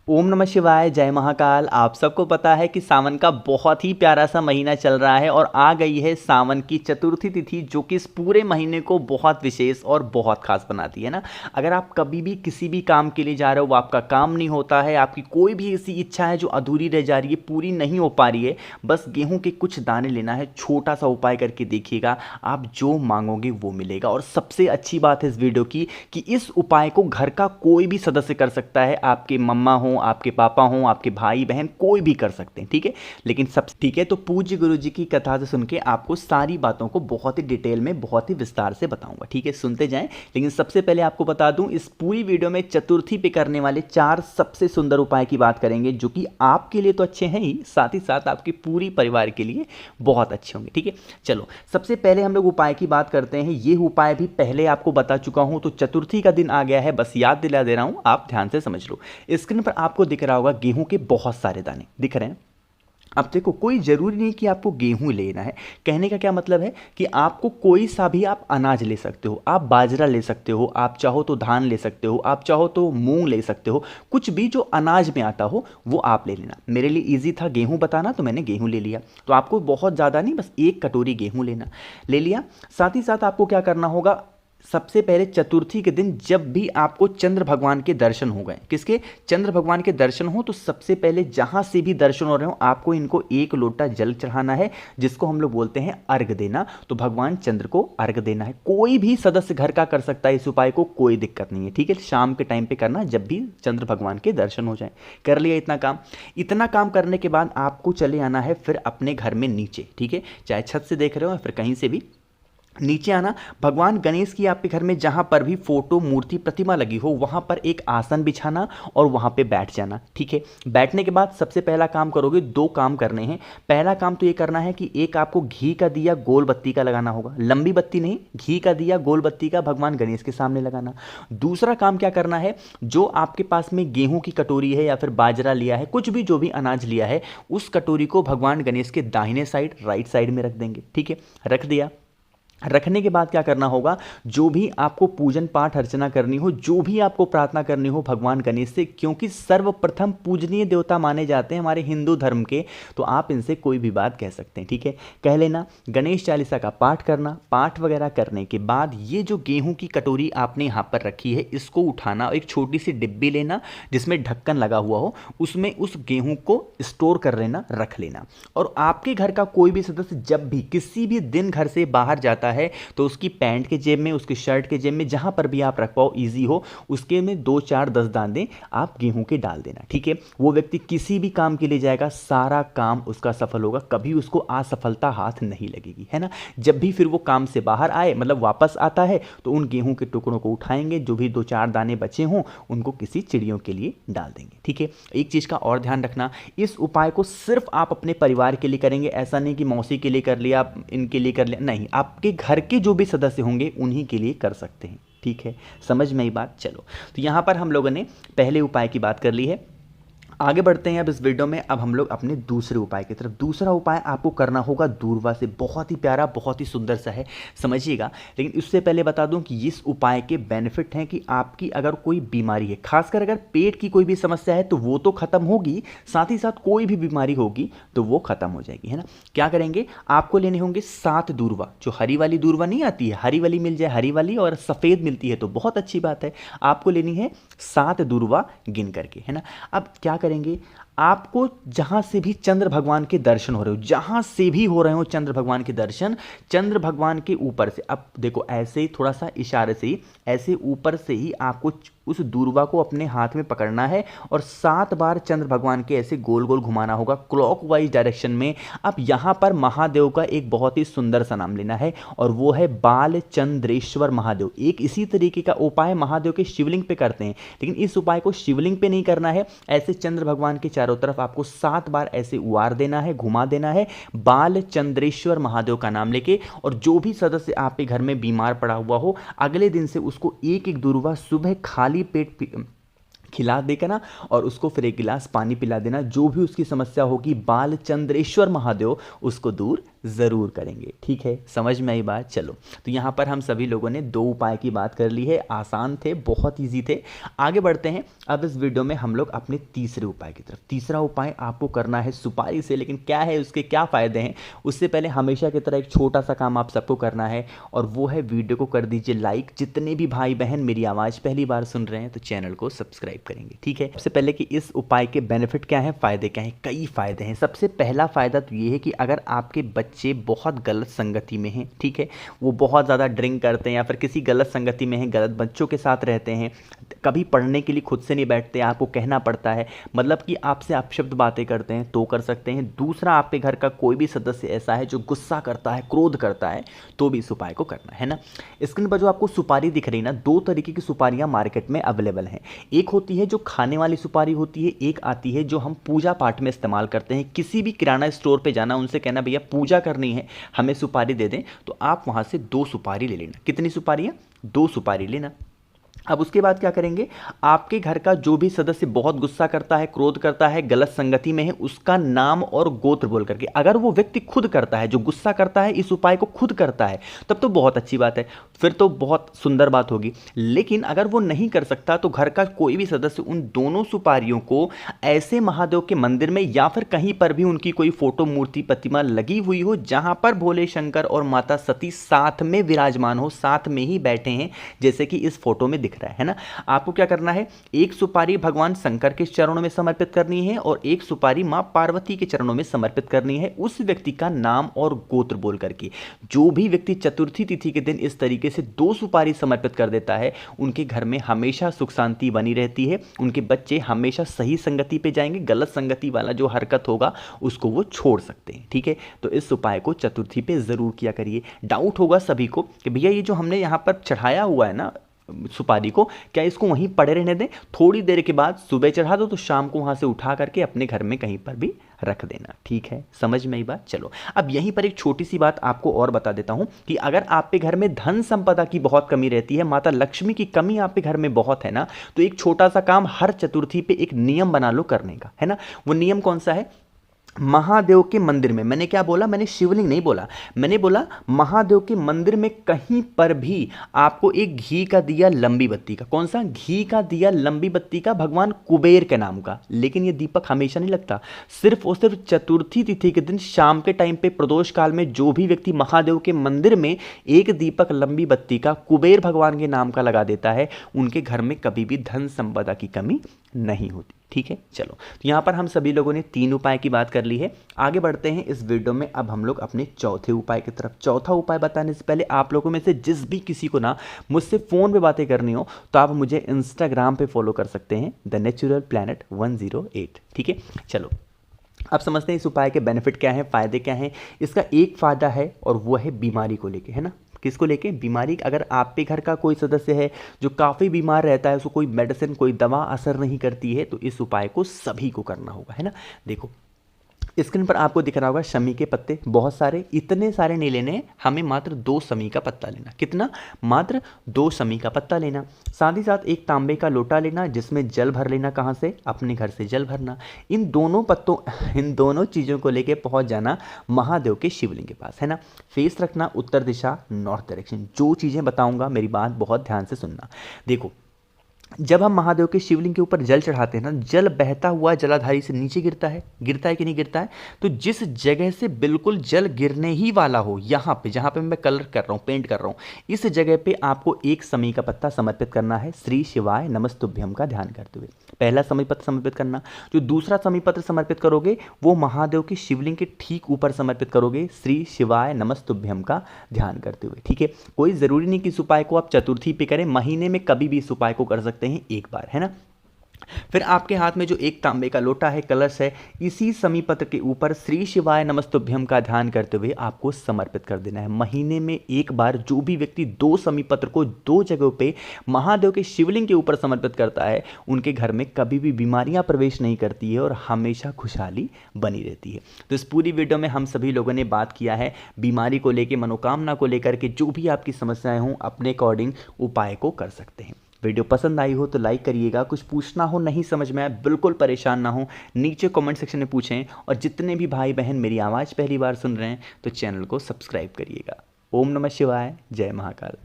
ओम नमः शिवाय, जय महाकाल। आप सबको पता है कि सावन का बहुत ही प्यारा सा महीना चल रहा है और आ गई है सावन की चतुर्थी तिथि, जो कि इस पूरे महीने को बहुत विशेष और बहुत खास बनाती है ना। अगर आप कभी भी किसी भी काम के लिए जा रहे हो, वो आपका काम नहीं होता है, आपकी कोई भी ऐसी इच्छा है जो अधूरी रह जा रही है, पूरी नहीं हो पा रही है, बस गेहूं के कुछ दाने लेना है। छोटा सा उपाय करके देखिएगा, आप जो मांगोगे वो मिलेगा। और सबसे अच्छी बात है इस वीडियो की कि इस उपाय को घर का कोई भी सदस्य कर सकता है। आपके मम्मा हो, आपके पापा हों, आपके भाई बहन, कोई भी कर सकते हैं, ठीक है। लेकिन सब ठीक है, तो पूज्य गुरु जी की कथा से सुन के आपको सारी बातों को बहुत ही डिटेल में, बहुत ही विस्तार से बताऊंगा, ठीक है। सुनते जाएं। लेकिन सबसे पहले आपको बता दूं, इस पूरी वीडियो में चतुर्थी पे करने वाले 4 सबसे सुंदर उपाय की बात करेंगे, जो कि आपके लिए तो अच्छे हैं ही, साथ ही साथ आपके पूरी परिवार के लिए बहुत अच्छे होंगे, ठीक है। चलो, सबसे पहले हम लोग उपाय की बात करते हैं। ये उपाय भी पहले आपको बता चुका हूं, तो चतुर्थी का दिन आ गया है, बस याद दिला दे रहा हूं, आप ध्यान से समझ लो। स्क्रीन पर आपको दिख रहा होगा गेहूं के बहुत सारे दाने दिख रहे हैं। अब देखो, कोई ज़रूरी नहीं कि आपको गेहूं लेना है। कहने का क्या मतलब है कि आपको कोई सा भी आप अनाज ले सकते हो। आप बाजरा ले सकते हो, आप चाहो तो धान ले सकते हो, आप चाहो तो मूंग ले सकते हो। कुछ भी जो अनाज में आता हो वो आप ले लेना। मेरे लिए ईजी था गेहूं बताना, तो मैंने गेहूं ले लिया। तो आपको बहुत ज़्यादा नहीं, बस 1 कटोरी गेहूं लेना, ले लिया। साथ ही साथ आपको क्या करना होगा, सबसे पहले चतुर्थी के दिन जब भी आपको चंद्र भगवान के दर्शन हो गए, किसके, चंद्र भगवान के दर्शन हो, तो सबसे पहले जहां से भी दर्शन हो रहे हो, आपको इनको 1 लोटा जल चढ़ाना है, जिसको हम लोग बोलते हैं अर्घ देना। तो भगवान चंद्र को अर्घ देना है। कोई भी सदस्य घर का कर सकता है इस उपाय को, कोई दिक्कत नहीं है, ठीक है। शाम के टाइम पे करना, जब भी चंद्र भगवान के दर्शन हो जाए। कर लिया इतना काम। इतना काम करने के बाद आपको चले आना है फिर अपने घर में नीचे, ठीक है। चाहे छत से देख रहे हो या फिर कहीं से भी नीचे आना। भगवान गणेश की आपके घर में जहां पर भी फोटो, मूर्ति, प्रतिमा लगी हो, वहां पर एक आसन बिछाना और वहां पे बैठ जाना, ठीक है। बैठने के बाद सबसे पहला काम करोगे, 2 काम करने हैं। पहला काम तो ये करना है कि एक आपको घी का दिया गोल बत्ती का लगाना होगा, लंबी बत्ती नहीं, घी का दिया गोल बत्ती का भगवान गणेश के सामने लगाना। दूसरा काम क्या करना है, जो आपके पास में गेहूं की कटोरी है या फिर बाजरा लिया है, कुछ भी जो भी अनाज लिया है, उस कटोरी को भगवान गणेश के दाहिने साइड, राइट साइड में रख देंगे, ठीक है। रख दिया। रखने के बाद क्या करना होगा, जो भी आपको पूजन पाठ अर्चना करनी हो, जो भी आपको प्रार्थना करनी हो भगवान गणेश से, क्योंकि सर्वप्रथम पूजनीय देवता माने जाते हैं हमारे हिंदू धर्म के, तो आप इनसे कोई भी बात कह सकते हैं, ठीक है। कह लेना। गणेश चालीसा का पाठ करना। पाठ वगैरह करने के बाद ये जो गेहूं की कटोरी आपने यहाँ पर रखी है, इसको उठाना, एक छोटी सी डिब्बी लेना जिसमें ढक्कन लगा हुआ हो, उसमें उस गेहूं को स्टोर कर लेना, रख लेना। और आपके घर का कोई भी सदस्य जब भी किसी भी दिन घर से बाहर जाता है, तो उसकी पैंट के जेब में, उसकी शर्ट के जेब में, जहां पर भी आप रख पाओ इजी हो, उसके में 2 4 10 दाने आप गेहूं के डाल देना, ठीक है। वो व्यक्ति किसी भी काम के लिए जाएगा, सारा काम उसका सफल होगा, कभी उसको असफलता हाथ नहीं लगेगी, है ना। जब भी फिर वो काम से बाहर आए, मतलब वापस आता है, तो उन गेहूं के टुकड़ों को उठाएंगे, जो भी 2 4 दाने बचे हों उनको किसी चिड़ियों के लिए डाल देंगे, ठीक है। एक चीज का और ध्यान रखना, इस उपाय को सिर्फ आप अपने परिवार के लिए करेंगे। ऐसा नहीं कि मौसी के लिए कर लिया, इनके लिए कर लिया, नहीं, आपके घर के जो भी सदस्य होंगे उन्हीं के लिए कर सकते हैं, ठीक है। समझ में आई बात। चलो, तो यहां पर हम लोगों ने पहले उपाय की बात कर ली है। आगे बढ़ते हैं अब इस वीडियो में। अब हम लोग अपने दूसरे उपाय की तरफ। दूसरा उपाय आपको करना होगा दूर्वा से। बहुत ही प्यारा, बहुत ही सुंदर सा है, समझिएगा। लेकिन उससे पहले बता दूं कि इस उपाय के बेनिफिट हैं कि आपकी अगर कोई बीमारी है, खासकर अगर पेट की कोई भी समस्या है, तो वो तो खत्म होगी, साथ ही साथ कोई भी बीमारी होगी तो वो खत्म हो जाएगी, है ना। क्या करेंगे, आपको लेने होंगे 7 दूर्वा। जो हरी वाली दूर्वा नहीं आती है, हरी वाली मिल जाए हरी वाली, और सफ़ेद मिलती है तो बहुत अच्छी बात है। आपको लेनी है 7 दूर्वा गिन करके, है ना। अब क्या करेंगे, आपको जहां से भी चंद्र भगवान के दर्शन हो रहे हो, जहां से भी हो रहे हो चंद्र भगवान के दर्शन, चंद्र भगवान के ऊपर से, अब देखो ऐसे ही थोड़ा सा इशारे से ही, ऐसे ऊपर से ही आपको उस दूर्वा को अपने हाथ में पकड़ना है और 7 बार चंद्र भगवान के ऐसे गोल गोल घुमाना होगा, क्लॉकवाइज डायरेक्शन में। अब यहां पर महादेव का एक बहुत ही सुंदर सा नाम लेना है, और वो है बालचंद्रेश्वर महादेव। एक इसी तरीके का उपाय महादेव के शिवलिंग पे करते हैं, लेकिन इस उपाय को शिवलिंग पे नहीं करना है। ऐसे चंद्र भगवान के चारों तरफ आपको 7 बार ऐसे उवार देना है, घुमा देना है, बालचंद्रेश्वर महादेव का नाम लेके। और जो भी सदस्य आपके घर में बीमार पड़ा हुआ हो, अगले दिन से उसको एक एक दूर्वा सुबह खाली पेट खिला देकर ना, और उसको फिर 1 गिलास पानी पिला देना। जो भी उसकी समस्या होगी, बालचंद्रेश्वर महादेव उसको दूर ज़रूर करेंगे। ठीक है, समझ में आई बात। चलो, तो यहाँ पर हम सभी लोगों ने 2 उपाय की बात कर ली है, आसान थे, बहुत ईजी थे। आगे बढ़ते हैं। अब इस वीडियो में हम लोग अपने तीसरे उपाय की तरफ। तीसरा उपाय आपको करना है सुपारी से, लेकिन क्या है, उसके क्या फ़ायदे हैं, उससे पहले हमेशा की तरह एक छोटा सा काम आप सबको करना है, और वो है वीडियो को कर दीजिए लाइक। जितने भी भाई बहन मेरी आवाज़ पहली बार सुन रहे हैं तो चैनल को सब्सक्राइब करेंगे। ठीक है, सबसे पहले कि इस उपाय के बेनिफिट क्या हैं, फ़ायदे क्या हैं। कई फ़ायदे हैं। सबसे पहला फ़ायदा तो ये है कि अगर आपके बच्चे बहुत गलत संगति में हैं, ठीक है, वो बहुत ज़्यादा ड्रिंक करते हैं या फिर किसी गलत संगति में हैं, गलत बच्चों के साथ रहते हैं, कभी पढ़ने के लिए खुद से नहीं बैठते, आपको कहना पड़ता है, मतलब कि आपसे अपशब्द बातें करते हैं, तो कर सकते हैं। दूसरा, आपके घर का कोई भी सदस्य ऐसा है जो गुस्सा करता है, क्रोध करता है, तो भी इस उपाय को करना है ना। स्क्रीन पर जो आपको सुपारी दिख रही है ना, 2 तरीके की सुपारियां मार्केट में अवेलेबल हैं। एक होती है जो खाने वाली सुपारी होती है, एक आती है जो हम पूजा पाठ में इस्तेमाल करते हैं। किसी भी किराना स्टोर पे जाना, उनसे कहना भैया पूजा करनी है, हमें सुपारी दे दें, तो आप वहाँ से 2 सुपारी ले लेना। कितनी सुपारियाँ? 2 सुपारी लेना। अब उसके बाद क्या करेंगे, आपके घर का जो भी सदस्य बहुत गुस्सा करता है, क्रोध करता है, गलत संगति में है, उसका नाम और गोत्र बोल करके, अगर वो व्यक्ति खुद करता है, जो गुस्सा करता है, इस उपाय को खुद करता है, तब तो बहुत अच्छी बात है, फिर तो बहुत सुंदर बात होगी। लेकिन अगर वो नहीं कर सकता तो घर का कोई भी सदस्य उन दोनों सुपारियों को ऐसे महादेव के मंदिर में या फिर कहीं पर भी उनकी कोई फोटो, मूर्ति, प्रतिमा लगी हुई हो, जहां पर भोले शंकर और माता सती साथ में विराजमान हो, साथ में ही बैठे हैं, जैसे कि इस फोटो में दिख रहा है ना। आपको क्या करना है, एक सुपारी भगवान शंकर के चरणों में समर्पित करनी है और एक सुपारी मां पार्वती के चरणों में समर्पित करनी है, उस व्यक्ति का नाम और गोत्र बोल करके। जो भी व्यक्ति चतुर्थी तिथि के दिन इस तरीके से 2 सुपारी समर्पित कर देता है, उनके घर में हमेशा सुख शांति बनी रहती है, उनके बच्चे हमेशा सही संगति पे जाएंगे, गलत संगति वाला जो हरकत होगा उसको वो छोड़ सकते हैं। ठीक है, तो इस उपाय को चतुर्थी पे जरूर किया करिए। डाउट होगा सभी को कि भैया ये जो हमने यहाँ पर चढ़ाया हुआ है ना सुपारी को, क्या इसको वहीं पड़े रहने दें? थोड़ी देर के बाद सुबह चढ़ा दो, तो शाम को वहां से उठा करके अपने घर में कहीं पर भी रख देना। ठीक है, समझ में आई बात। चलो, अब यहीं पर एक छोटी सी बात आपको और बता देता हूं कि अगर आपके घर में धन संपदा की बहुत कमी रहती है, माता लक्ष्मी की कमी आपके घर में बहुत है ना, तो एक छोटा सा काम हर चतुर्थी पे एक नियम बना लो करने का, है ना। वो नियम कौन सा है? महादेव के मंदिर में, मैंने क्या बोला, मैंने शिवलिंग नहीं बोला, मैंने बोला महादेव के मंदिर में कहीं पर भी आपको एक घी का दिया लंबी बत्ती का, कौन सा? घी का दिया लंबी बत्ती का, भगवान कुबेर के नाम का। लेकिन ये दीपक हमेशा नहीं लगता, सिर्फ और सिर्फ चतुर्थी तिथि के दिन शाम के टाइम पे प्रदोष काल में जो भी व्यक्ति महादेव के मंदिर में एक दीपक लंबी बत्ती का कुबेर भगवान के नाम का लगा देता है, उनके घर में कभी भी धन संपदा की कमी नहीं होती। ठीक है, चलो, तो यहाँ पर हम सभी लोगों ने 3 उपाय की बात कर ली है। आगे बढ़ते हैं इस वीडियो में। अब हम लोग अपने चौथे उपाय की तरफ। चौथा उपाय बताने से पहले आप लोगों में से जिस भी किसी को ना मुझसे फ़ोन पे बातें करनी हो, तो आप मुझे इंस्टाग्राम पे फॉलो कर सकते हैं, द नेचुरल प्लैनेट 108। ठीक है, चलो, अब समझते हैं इस उपाय के बेनिफिट क्या है, फ़ायदे क्या हैं। इसका एक फ़ायदा है और वो है बीमारी को लेके, है ना। किसको लेके? बीमारी। अगर आपके घर का कोई सदस्य है जो काफ़ी बीमार रहता है, उसको कोई मेडिसिन, कोई दवा असर नहीं करती है, तो इस उपाय को सभी को करना होगा, है ना। देखो, स्क्रीन पर आपको दिख रहा होगा शमी के पत्ते, बहुत सारे, इतने सारे नहीं लेने, हमें मात्र 2 शमी का पत्ता लेना। कितना? मात्र 2 शमी का पत्ता लेना। साथ ही साथ एक तांबे का लोटा लेना, जिसमें जल भर लेना। कहाँ से? अपने घर से जल भरना। इन दोनों चीज़ों को लेके पहुंच जाना महादेव के शिवलिंग के पास, है ना। फेस रखना उत्तर दिशा, नॉर्थ डायरेक्शन। जो चीज़ें बताऊंगा मेरी बात बहुत ध्यान से सुनना। देखो, जब हम महादेव के शिवलिंग के ऊपर जल चढ़ाते हैं ना, जल बहता हुआ जलाधारी से नीचे गिरता है कि नहीं गिरता है? तो जिस जगह से बिल्कुल जल गिरने ही वाला हो, यहाँ पे जहाँ पे मैं कलर कर रहा हूँ, पेंट कर रहा हूँ, इस जगह पे आपको एक शमी का पत्ता समर्पित करना है, श्री शिवाय नमस्तुभ्यम का ध्यान करते हुए। पहला शमी पत्र समर्पित करना। जो दूसरा शमी पत्र समर्पित करोगे वो महादेव के शिवलिंग के ठीक ऊपर समर्पित करोगे, श्री शिवाय नमस्तुभ्यम का ध्यान करते हुए। ठीक है, कोई ज़रूरी नहीं कि इस उपाय को आप चतुर्थी पे करें, महीने में कभी भी इस उपाय को कर सकते हैं एक बार, है ना। फिर आपके हाथ में जो एक तांबे का लोटा है, कलश है, इसी शमी पत्र के ऊपर श्री शिवाय नमस्तुभ्यम का ध्यान करते हुए आपको समर्पित कर देना है। महीने में एक बार जो भी व्यक्ति 2 शमी पत्र को 2 जगहों पे महादेव के शिवलिंग के ऊपर समर्पित करता है, उनके घर में कभी भी बीमारियां प्रवेश नहीं करती है और हमेशा खुशहाली बनी रहती है। तो इस पूरी वीडियो में हम सभी लोगों ने बात किया है बीमारी को लेकर, मनोकामना को लेकर के, जो भी आपकी समस्याएं हों अपने अकॉर्डिंग उपाय को कर सकते हैं। वीडियो पसंद आई हो तो लाइक करिएगा, कुछ पूछना हो नहीं समझ में आए बिल्कुल परेशान ना हो, नीचे कमेंट सेक्शन में पूछें, और जितने भी भाई बहन मेरी आवाज़ पहली बार सुन रहे हैं तो चैनल को सब्सक्राइब करिएगा। ओम नमः शिवाय, जय महाकाल।